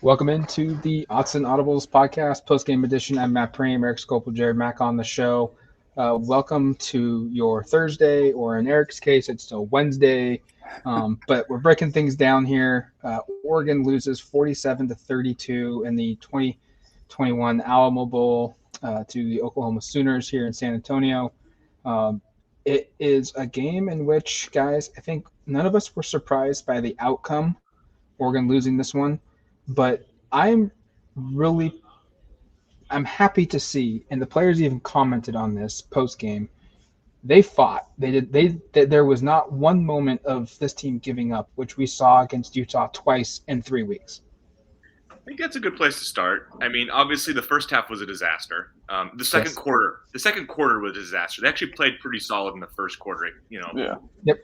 Welcome into the Odds and Audibles podcast, post-game edition. I'm Matt Prehm, Erik Skopil, Jared Mack on the show. Welcome to your Thursday, or in Erik's case, it's still Wednesday. But we're breaking things down here. Oregon loses 47 to 32 in the 2021 Alamo Bowl to the Oklahoma Sooners here in San Antonio. It is a game in which, guys, I think none of us were surprised by the outcome. Oregon losing this one. But really I'm happy to see, and the players even commented on this post game. They fought. There was not one moment of this team giving up, which we saw against Utah twice in 3 weeks. I think that's a good place to start. I mean, obviously the first half was a disaster. The second Yes. quarter was a disaster. They actually played pretty solid in the first quarter. Yeah. Yep.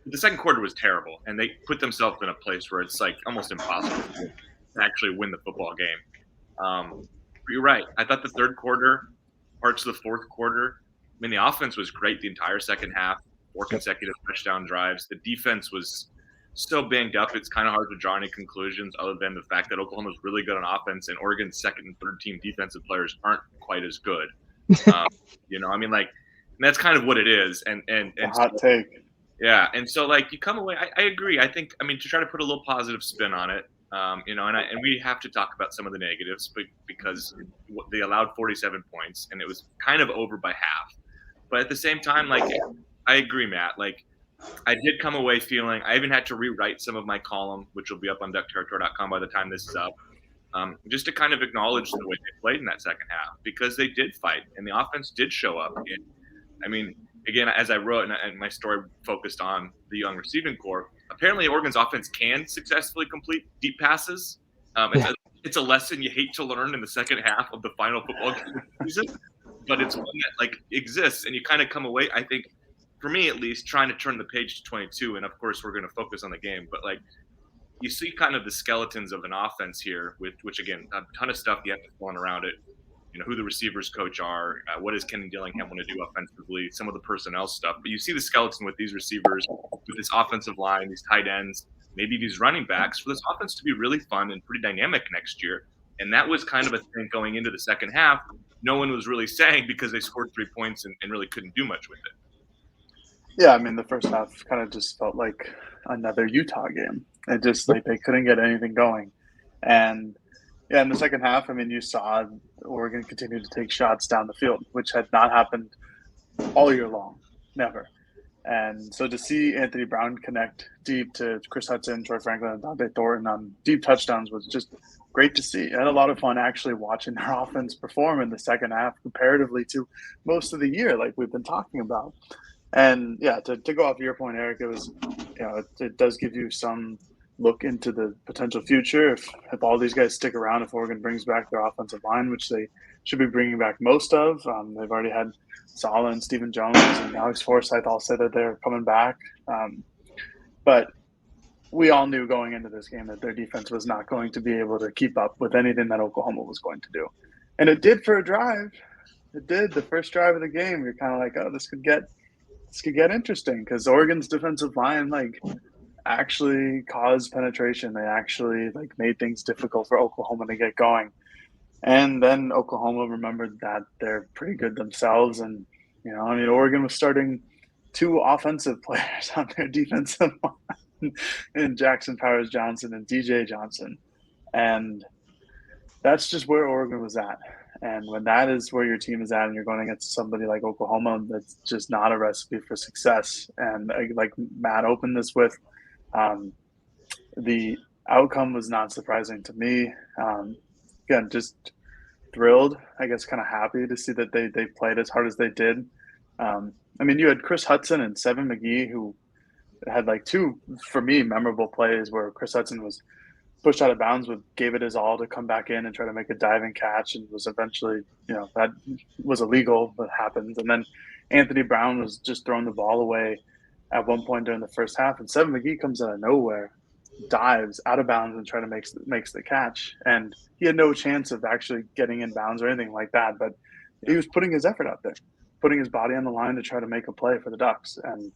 The second quarter was terrible, and they put themselves in a place where it's like almost impossible to actually win the football game. But you're right. I thought the third quarter, parts of the fourth quarter, I mean, the offense was great the entire second half, 4 consecutive touchdown drives. The defense was so banged up, it's kind of hard to draw any conclusions other than the fact that Oklahoma's really good on offense and Oregon's second and third team defensive players aren't quite as good. I mean, like, and that's kind of what it is. And Hot take. Yeah, and so like you come away. I agree. I think to try to put a little positive spin on it, and we have to talk about some of the negatives, because they allowed 47 points and it was kind of over by half. But at the same time, like I agree, Matt. Like I did come away feeling I even had to rewrite some of my column, which will be up on duckterritorial.com by the time this is up, just to kind of acknowledge the way they played in that second half, because they did fight and the offense did show up. And I mean, again, as I wrote, and my story focused on the young receiving core, apparently Oregon's offense can successfully complete deep passes. It's a lesson you hate to learn in the second half of the final football game of the season, but it's one that like exists, and you kind of come away, I think, for me at least, trying to turn the page to 22. And of course, we're going to focus on the game, but like you see kind of the skeletons of an offense here, which again, a ton of stuff you have to throw around it. Who the receivers coach are, what does Kenny Dillingham want to do offensively, some of the personnel stuff. But you see the skeleton with these receivers, with this offensive line, these tight ends, maybe these running backs, for this offense to be really fun and pretty dynamic next year. And that was kind of a thing going into the second half. No one was really saying, because they scored 3 points and really couldn't do much with it. Yeah, I mean, the first half kind of just felt like another Utah game. It just like they couldn't get anything going. And yeah, in the second half, I mean, you saw Oregon continue to take shots down the field, which had not happened all year long, never. And so to see Anthony Brown connect deep to Chris Hudson, Troy Franklin, and Dante Thornton on deep touchdowns was just great to see. I had a lot of fun actually watching their offense perform in the second half comparatively to most of the year, like we've been talking about. And yeah, to go off your point, Erik, it was, it does give you some look into the potential future. If all these guys stick around, if Oregon brings back their offensive line, which they should be bringing back most of, they've already had Sala and Stephen Jones and Alex Forsythe all say that they're coming back. But we all knew going into this game that their defense was not going to be able to keep up with anything that Oklahoma was going to do. And it did for a drive. It did. The first drive of the game, you're kind of like, oh, this could get interesting, because Oregon's defensive line, like, actually caused penetration. They actually like made things difficult for Oklahoma to get going. And then Oklahoma remembered that they're pretty good themselves. And, Oregon was starting 2 offensive players on their defensive line in Jackson Powers Johnson and DJ Johnson. And that's just where Oregon was at. And when that is where your team is at and you're going against somebody like Oklahoma, that's just not a recipe for success. And like Matt opened this with, the outcome was not surprising to me. Again, just thrilled, I guess, kind of happy to see that they played as hard as they did. I mean, you had Chris Hudson and Seven McGee, who had like 2, for me, memorable plays where Chris Hudson was pushed out of bounds, gave it his all to come back in and try to make a diving catch, and was eventually, that was illegal, but happens. And then Anthony Brown was just throwing the ball away at one point during the first half, and Seven McGee comes out of nowhere, dives out of bounds and try to makes the catch. And he had no chance of actually getting in bounds or anything like that, but he was putting his effort out there, putting his body on the line to try to make a play for the Ducks. And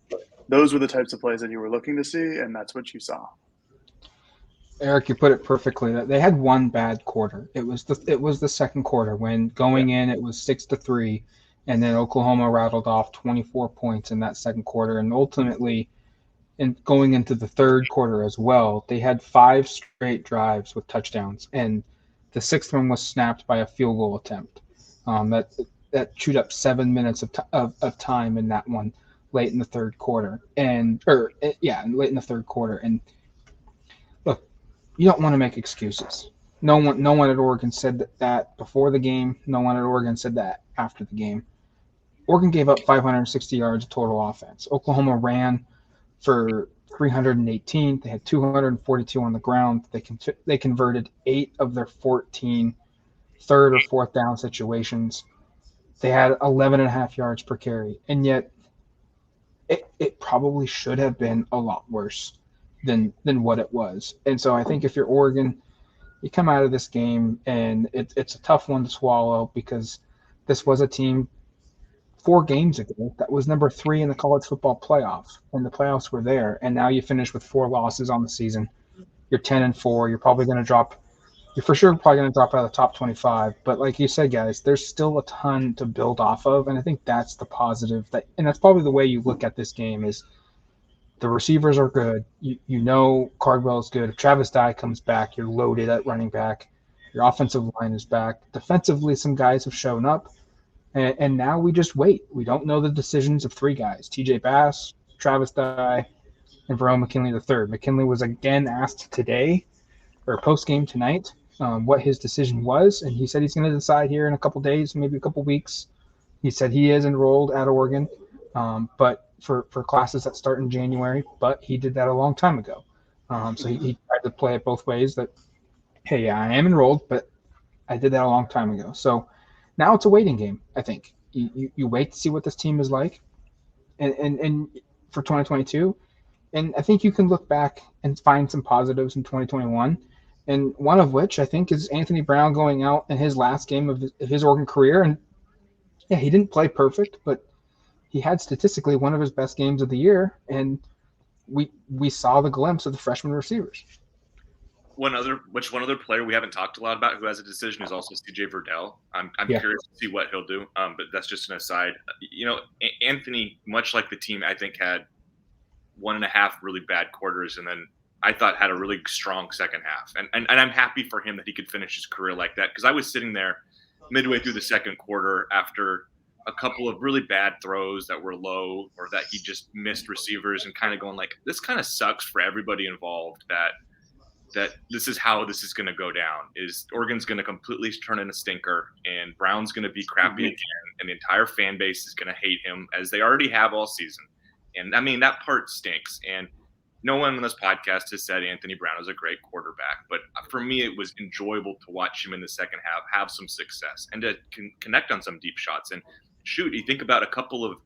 those were the types of plays that you were looking to see, and that's what you saw. Eric, you put it perfectly. That they had one bad quarter. It was the second quarter when going in it was 6-3, and then Oklahoma rattled off 24 points in that second quarter, and ultimately, in going into the third quarter as well, they had 5 straight drives with touchdowns, and the sixth one was snapped by a field goal attempt. That chewed up 7 minutes of time in that one late in the third quarter, late in the third quarter, and look, you don't want to make excuses. No one at Oregon said that before the game. No one at Oregon said that after the game. Oregon gave up 560 yards of total offense. Oklahoma ran for 318. They had 242 on the ground. They converted 8 of their 14 third or fourth down situations. They had 11 and a half yards per carry, and yet it probably should have been a lot worse than what it was. And so I think if you're Oregon, you come out of this game, and it's a tough one to swallow because this was a team 4 games ago that was number 3 in the college football playoff, and the playoffs were there. And now you finish with 4 losses on the season. You're 10-4. You're probably going to drop. You're for sure probably going to drop out of the top 25. But like you said, guys, there's still a ton to build off of, and I think that's the positive. And that's probably the way you look at this game is the receivers are good. You know Cardwell is good. If Travis Dye comes back, you're loaded at running back. Your offensive line is back. Defensively, some guys have shown up. And now we just wait. We don't know the decisions of 3 guys, TJ Bass, Travis Dye, and Verone McKinley III. McKinley was again asked today, or post-game tonight, what his decision was, and he said he's going to decide here in a couple days, maybe a couple weeks. He said he is enrolled at Oregon, but for classes that start in January, but he did that a long time ago. So he tried to play it both ways that, hey, yeah, I am enrolled, but I did that a long time ago. So now it's a waiting game, I think. You wait to see what this team is like and for 2022. And I think you can look back and find some positives in 2021. And one of which I think is Anthony Brown going out in his last game of his Oregon career. And yeah, he didn't play perfect, but he had statistically one of his best games of the year. And we saw the glimpse of the freshman receivers. One other player we haven't talked a lot about who has a decision is also CJ Verdell. I'm curious to see what he'll do, but that's just an aside. You know, Anthony, much like the team, I think had 1.5 really bad quarters, and then I thought had a really strong second half. And I'm happy for him that he could finish his career like that, because I was sitting there midway through the second quarter after a couple of really bad throws that were low or that he just missed receivers and kind of going like, this kind of sucks for everybody involved that this is how this is going to go down. Is Oregon's going to completely turn in a stinker, and Brown's going to be crappy again, and the entire fan base is going to hate him, as they already have all season. And I mean, that part stinks. And no one on this podcast has said Anthony Brown is a great quarterback, but for me, it was enjoyable to watch him in the second half have some success and to connect on some deep shots. And shoot, you think about a couple of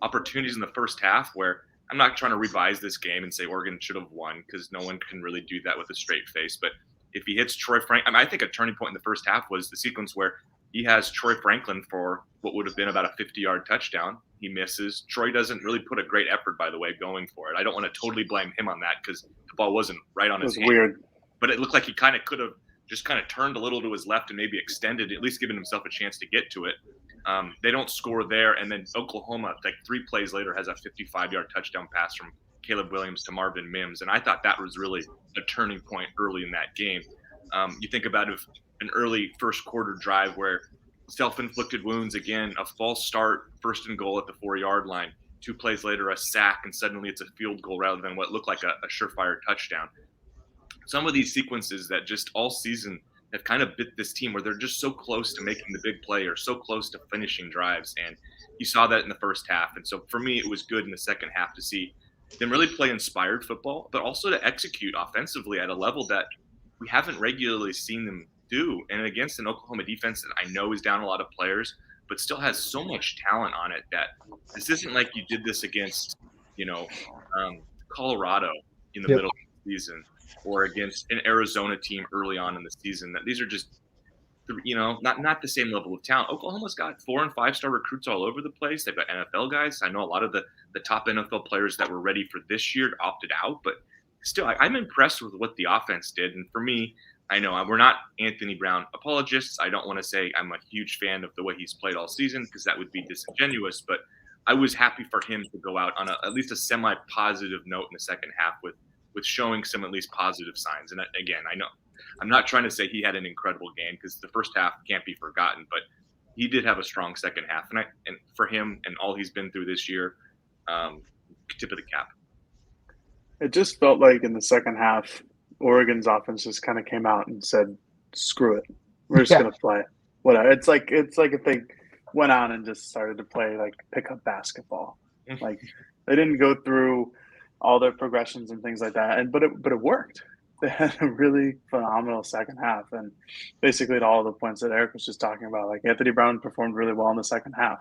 opportunities in the first half where I'm not trying to revise this game and say Oregon should have won, because no one can really do that with a straight face. But if he hits Troy Franklin, I think a turning point in the first half was the sequence where he has Troy Franklin for what would have been about a 50-yard touchdown. He misses. Troy doesn't really put a great effort, by the way, going for it. I don't want to totally blame him on that because the ball wasn't right on his hand. Weird. But it looked like he kind of could have just kind of turned a little to his left and maybe extended, at least giving himself a chance to get to it. They don't score there, and then Oklahoma, like 3 plays later, has a 55-yard touchdown pass from Caleb Williams to Marvin Mims, and I thought that was really a turning point early in that game. You think about an early first quarter drive where self-inflicted wounds, again, a false start, 1st and goal at the 4-yard line, 2 plays later, a sack, and suddenly it's a field goal rather than what looked like a surefire touchdown. Some of these sequences that just all season have kind of bit this team where they're just so close to making the big play or so close to finishing drives. And you saw that in the first half. And so for me, it was good in the second half to see them really play inspired football, but also to execute offensively at a level that we haven't regularly seen them do. And against an Oklahoma defense that I know is down a lot of players, but still has so much talent on it that this isn't like you did this against, Colorado in the middle of the season, or against an Arizona team early on in the season. That these are just, not the same level of talent. Oklahoma's got 4- and 5-star recruits all over the place. They've got NFL guys. I know a lot of the top NFL players that were ready for this year opted out, but still, I'm impressed with what the offense did. And for me, I know we're not Anthony Brown apologists. I don't want to say I'm a huge fan of the way he's played all season because that would be disingenuous. But I was happy for him to go out on at least a semi-positive note in the second half with showing some at least positive signs. And again, I know I'm not trying to say he had an incredible game because the first half can't be forgotten, but he did have a strong second half. And for him and all he's been through this year, tip of the cap. It just felt like in the second half, Oregon's offense just kind of came out and said, "Screw it, we're just gonna play whatever." It's like if they went out and just started to play like pickup basketball. Like they didn't go through all their progressions and things like that, but it worked. They had a really phenomenal second half, and basically at all the points that Erik was just talking about, like Anthony Brown performed really well in the second half.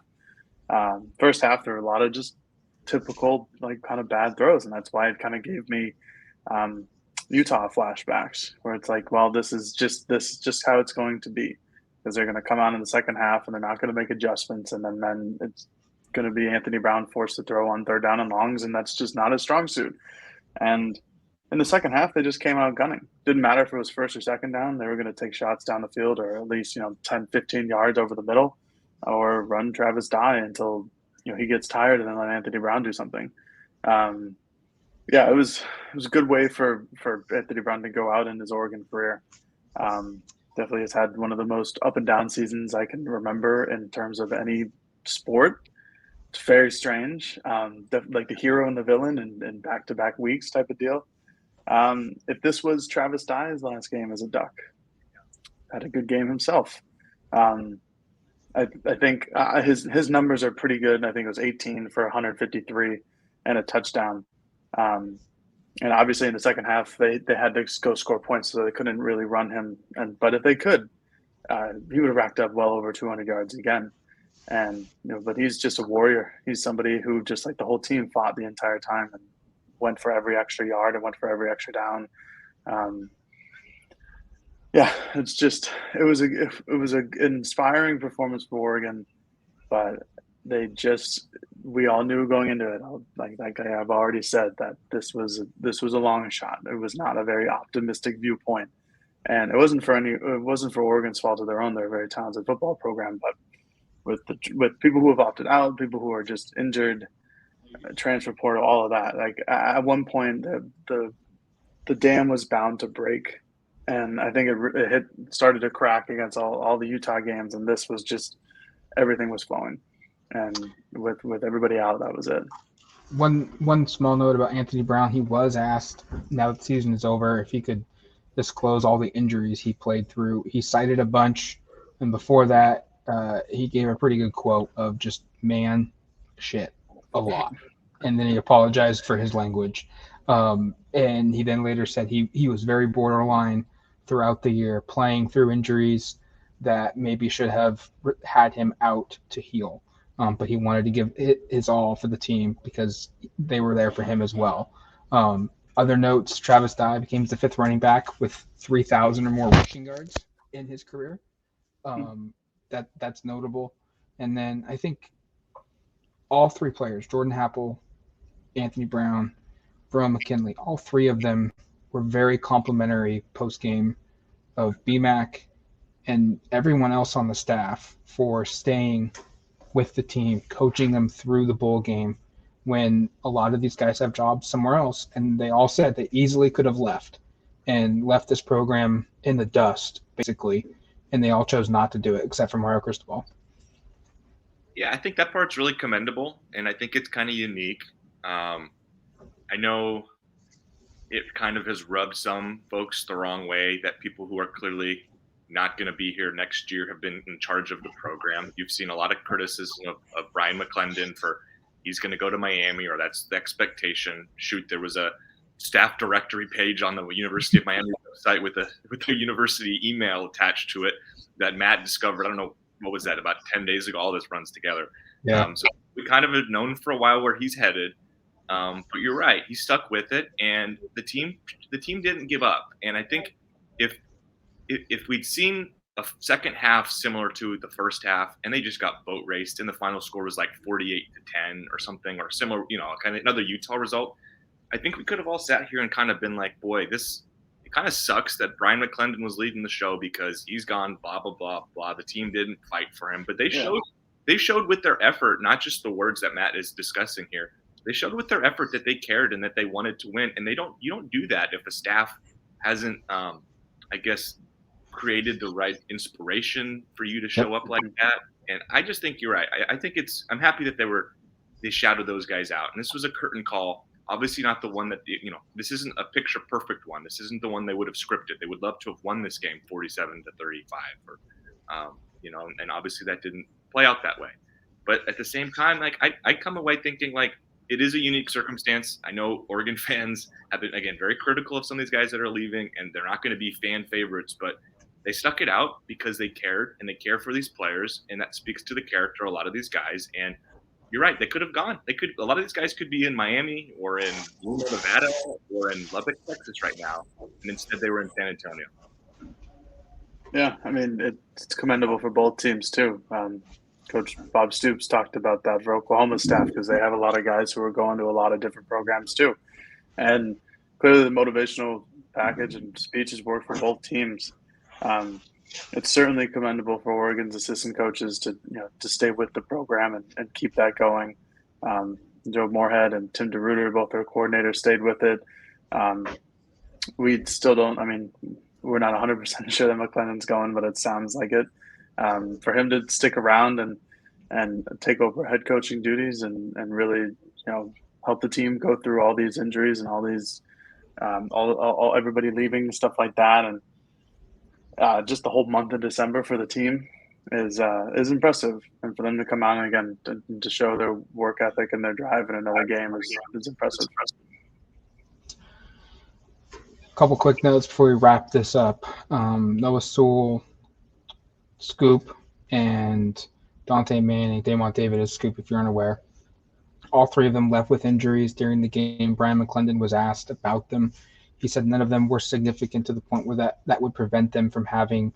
First half, there were a lot of just typical like kind of bad throws, and that's why it kind of gave me Utah flashbacks, where it's like, well, this is just how it's going to be, because they're going to come out in the second half and they're not going to make adjustments, and then it's going to be Anthony Brown forced to throw on third down and longs, and that's just not his strong suit. And in the second half, they just came out gunning. Didn't matter if it was first or second down. They were going to take shots down the field, or at least 10, 15 yards over the middle, or run Travis Dye until he gets tired, and then let Anthony Brown do something. It was a good way for Anthony Brown to go out in his Oregon career. Definitely has had one of the most up and down seasons I can remember in terms of any sport. It's very strange, like the hero and the villain in back-to-back weeks type of deal. If this was Travis Dye's last game as a Duck, had a good game himself. I think his numbers are pretty good. I think it was 18 for 153 and a touchdown. And obviously in the second half, they had to go score points, so they couldn't really run him. But if they could, he would have racked up well over 200 yards again. And but he's just a warrior. He's somebody who just like the whole team fought the entire time and went for every extra yard and went for every extra down. It was an inspiring performance for Oregon, but we all knew going into it, like I've already said, that this was a long shot. It was not a very optimistic viewpoint, and it wasn't for Oregon's fault of their own. They're a very talented football program, but with people who have opted out, people who are just injured, transfer portal, all of that. Like at one point, the dam was bound to break. And I think it started to crack against all the Utah games, and this was just everything was flowing, and with everybody out, that was it. One small note about Anthony Brown: he was asked now that the season is over if he could disclose all the injuries he played through. He cited a bunch, and before that, he gave a pretty good quote of just "man, shit" a lot, and then he apologized for his language, and he then later said he was very borderline throughout the year, playing through injuries that maybe should have had him out to heal. But he wanted to give his all for the team because they were there for him as well. Other notes: Travis Dye became the fifth running back with 3,000 or more rushing yards in his career. That's notable. And then I think all three players, Jordan Happel, Anthony Brown, Verone McKinley, all three of them were very complimentary post-game of BMAC and everyone else on the staff for staying with the team, coaching them through the bowl game when a lot of these guys have jobs somewhere else. And they all said they easily could have left this program in the dust, basically, and they all chose not to do it except for Mario Cristobal. Yeah, I think that part's really commendable, and I think it's kind of unique. I know it kind of has rubbed some folks the wrong way that people who are clearly not going to be here next year have been in charge of the program. You've seen a lot of criticism of Brian McClendon for he's going to go to Miami, or that's the expectation. Shoot, there was a staff directory page on the University of Miami website with a university email attached to it that Matt discovered. I don't know, what was that, about 10 days ago? All this runs together. Yeah. So we kind of have known for a while where he's headed. But you're right. He stuck with it, and the team didn't give up. And I think if we'd seen a second half similar to the first half, and they just got boat raced, and the final score was like 48-10 or something, or similar, kind of another Utah result, I think we could have all sat here and kind of been like, boy, it kind of sucks that Brian McClendon was leading the show because he's gone, blah, blah, blah, blah. The team didn't fight for him. But they showed with their effort, not just the words that Matt is discussing here. They showed with their effort that they cared and that they wanted to win. And you don't do that if a staff hasn't, I guess, created the right inspiration for you to show up like that. And I just think you're right. I think I'm happy that they shouted those guys out. And this was a curtain call. Obviously not the one that, this isn't a picture perfect one. This isn't the one they would have scripted. They would love to have won this game 47-35 or, and obviously that didn't play out that way. But at the same time, like I come away thinking like it is a unique circumstance. I know Oregon fans have been, again, very critical of some of these guys that are leaving, and they're not going to be fan favorites, but they stuck it out because they cared and they care for these players. And that speaks to the character of a lot of these guys. And you're right. They could have gone. A lot of these guys could be in Miami or in Nevada or in Lubbock, Texas right now. And instead they were in San Antonio. Yeah. I mean, it's commendable for both teams too. Coach Bob Stoops talked about that for Oklahoma staff because they have a lot of guys who are going to a lot of different programs too. And clearly the motivational package and speeches work for both teams. It's certainly commendable for Oregon's assistant coaches to stay with the program and keep that going. Joe Moorhead and Tim DeRuiter, both their coordinators, stayed with it. We still don't. I mean, we're not 100% sure that McClendon's going, but it sounds like it. For him to stick around and take over head coaching duties and really help the team go through all these injuries and all these all everybody leaving and stuff like that, and just the whole month of December for the team is impressive. And for them to come out again to show their work ethic and their drive in another game is impressive. A couple quick notes before we wrap this up. Noah Sewell, Scoop, and Dante Manning. Damon David is Scoop, if you're unaware. All three of them left with injuries during the game. Brian McClendon was asked about them. He said none of them were significant to the point where that would prevent them from having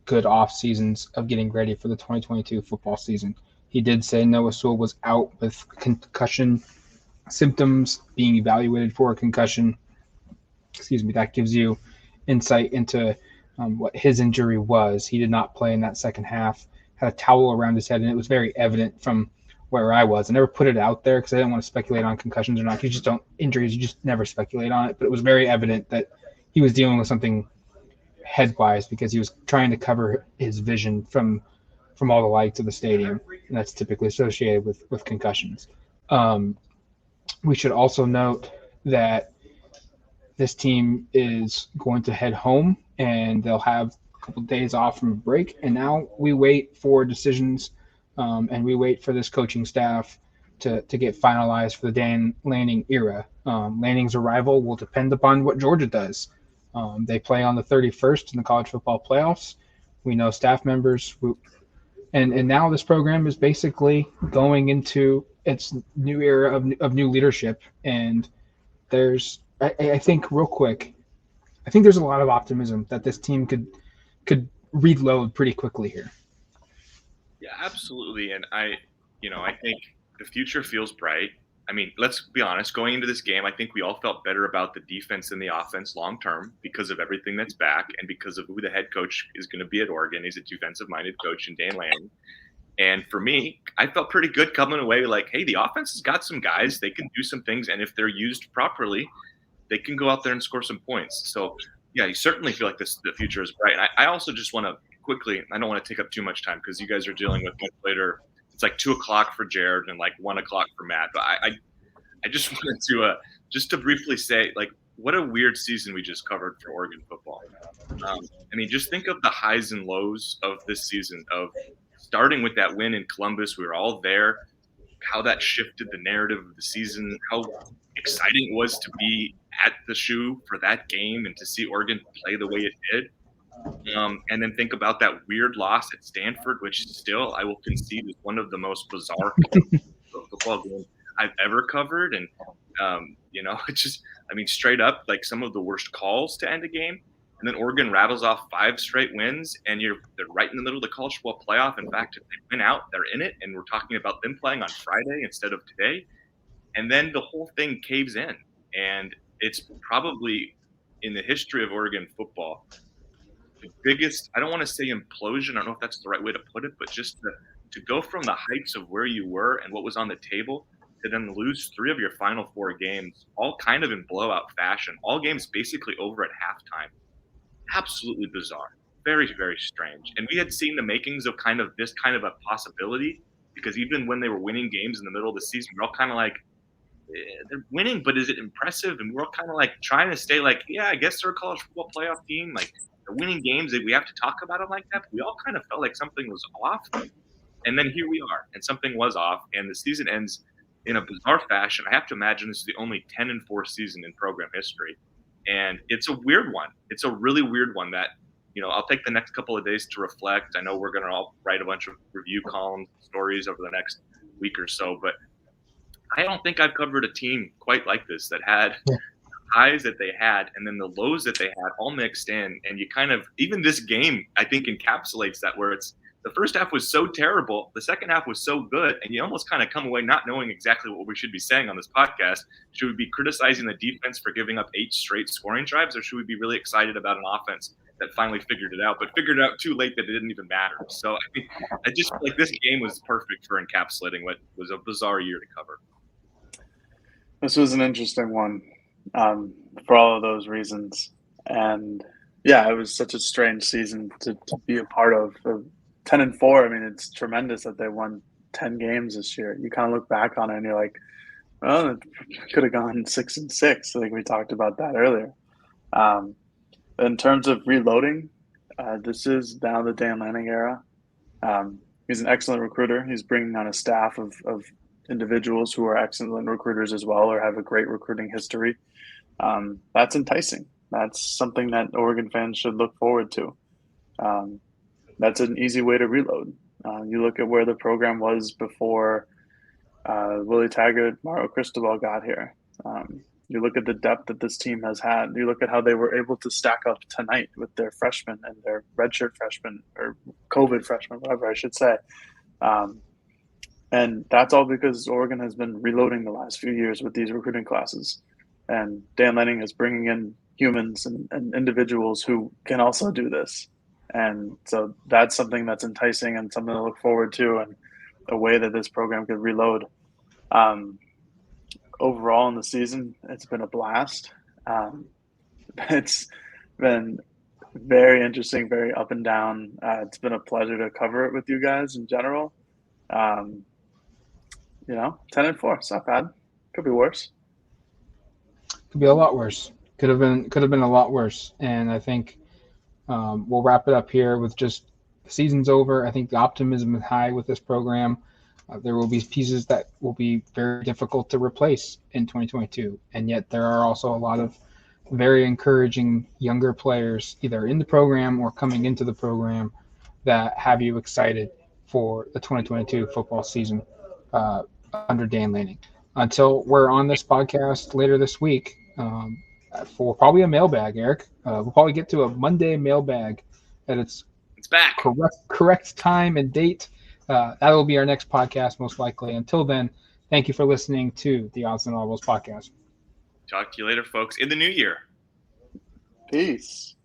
good off seasons of getting ready for the 2022 football season. He did say Noah Sewell was out with concussion symptoms, being evaluated for a concussion. That gives you insight into what his injury was. He did not play in that second half, had a towel around his head, and it was very evident from where I was. I never put it out there because I didn't want to speculate on concussions or not. You just never speculate on it. But it was very evident that he was dealing with something head-wise because he was trying to cover his vision from all the lights of the stadium, and that's typically associated with concussions. We should also note that this team is going to head home, and they'll have a couple of days off from break, and now we wait for decisions and we wait for this coaching staff to get finalized for the Dan Lanning era. Lanning's arrival will depend upon what Georgia does. They play on the 31st in the college football playoffs. We know staff members and now this program is basically going into its new era of new leadership. And I think real quick, I think there's a lot of optimism that this team could reload pretty quickly here. Yeah, absolutely. And I think the future feels bright. I mean, let's be honest, going into this game, I think we all felt better about the defense than the offense long term because of everything that's back and because of who the head coach is going to be at Oregon. He's a defensive-minded coach in Dan Lanning. And for me, I felt pretty good coming away like, hey, the offense has got some guys. They can do some things, and if they're used properly, they can go out there and score some points. So, yeah, you certainly feel like the future is bright. And I also just want to quickly, I don't want to take up too much time because you guys are dealing with much later. It's like 2:00 for Jared and like 1:00 for Matt. But I just wanted to just to briefly say, like, what a weird season we just covered for Oregon football. I mean, just think of the highs and lows of this season, of starting with that win in Columbus. We were all there, how that shifted the narrative of the season, how exciting it was to be at the shoe for that game and to see Oregon play the way it did. And then think about that weird loss at Stanford, which still I will concede is one of the most bizarre football games I've ever covered. And, it's just, I mean, straight up, like some of the worst calls to end a game. And then Oregon rattles off 5 straight wins, and they're right in the middle of the college football playoff. In fact, if they win out, they're in it. And we're talking about them playing on Friday instead of today. And then the whole thing caves in. And it's probably in the history of Oregon football, the biggest, I don't want to say implosion, I don't know if that's the right way to put it, but just to go from the heights of where you were and what was on the table to then lose 3 of your final 4 games, all kind of in blowout fashion, all games basically over at halftime. Absolutely bizarre. Very, very strange. And we had seen the makings of kind of this kind of a possibility, because even when they were winning games in the middle of the season, we're all kind of like, they're winning, but is it impressive? And we're all kind of like trying to stay like, yeah, I guess they're a college football playoff team. Like, they're winning games. We have to talk about them like that. But we all kind of felt like something was off. And then here we are, and something was off, and the season ends in a bizarre fashion. I have to imagine this is the only 10-4 season in program history. And it's a weird one. It's a really weird one that, I'll take the next couple of days to reflect. I know we're going to all write a bunch of review columns, stories over the next week or so, but I don't think I've covered a team quite like this that had highs that they had and then the lows that they had all mixed in. And you kind of, even this game, I think encapsulates that, where it's the first half was so terrible, the second half was so good, and you almost kind of come away not knowing exactly what we should be saying on this podcast. Should we be criticizing the defense for giving up 8 straight scoring drives, or should we be really excited about an offense that finally figured it out, but figured it out too late that it didn't even matter? So I just feel like this game was perfect for encapsulating what was a bizarre year to cover. This was an interesting one for all of those reasons. And yeah, it was such a strange season to be a part of. 10-4, I mean, it's tremendous that they won 10 games this year. You kind of look back on it and you're like, well, it could have gone 6-6. I think we talked about that earlier. In terms of reloading, this is now the Dan Lanning era. He's an excellent recruiter. He's bringing on a staff of individuals who are excellent recruiters as well, or have a great recruiting history. That's enticing. That's something that Oregon fans should look forward to. That's an easy way to reload. You look at where the program was before Willie Taggart, Mario Cristobal got here. You look at the depth that this team has had. You look at how they were able to stack up tonight with their freshmen and their redshirt freshmen, or COVID freshmen, whatever I should say. And that's all because Oregon has been reloading the last few years with these recruiting classes. And Dan Lanning is bringing in humans and individuals who can also do this. And so that's something that's enticing and something to look forward to, and a way that this program could reload. Overall in the season, it's been a blast. It's been very interesting, very up and down. It's been a pleasure to cover it with you guys in general. 10-4, it's not bad. Could be worse. Could be a lot worse. Could have been a lot worse. And I think we'll wrap it up here with just the season's over. I think the optimism is high with this program. There will be pieces that will be very difficult to replace in 2022. And yet there are also a lot of very encouraging younger players, either in the program or coming into the program, that have you excited for the 2022 football season under Dan Lanning. Until we're on this podcast later this week, for probably a mailbag, Erik. We'll probably get to a Monday mailbag at its back. Correct time and date. That will be our next podcast, most likely. Until then, thank you for listening to the Odds and Audibles podcast. Talk to you later, folks, in the new year. Peace.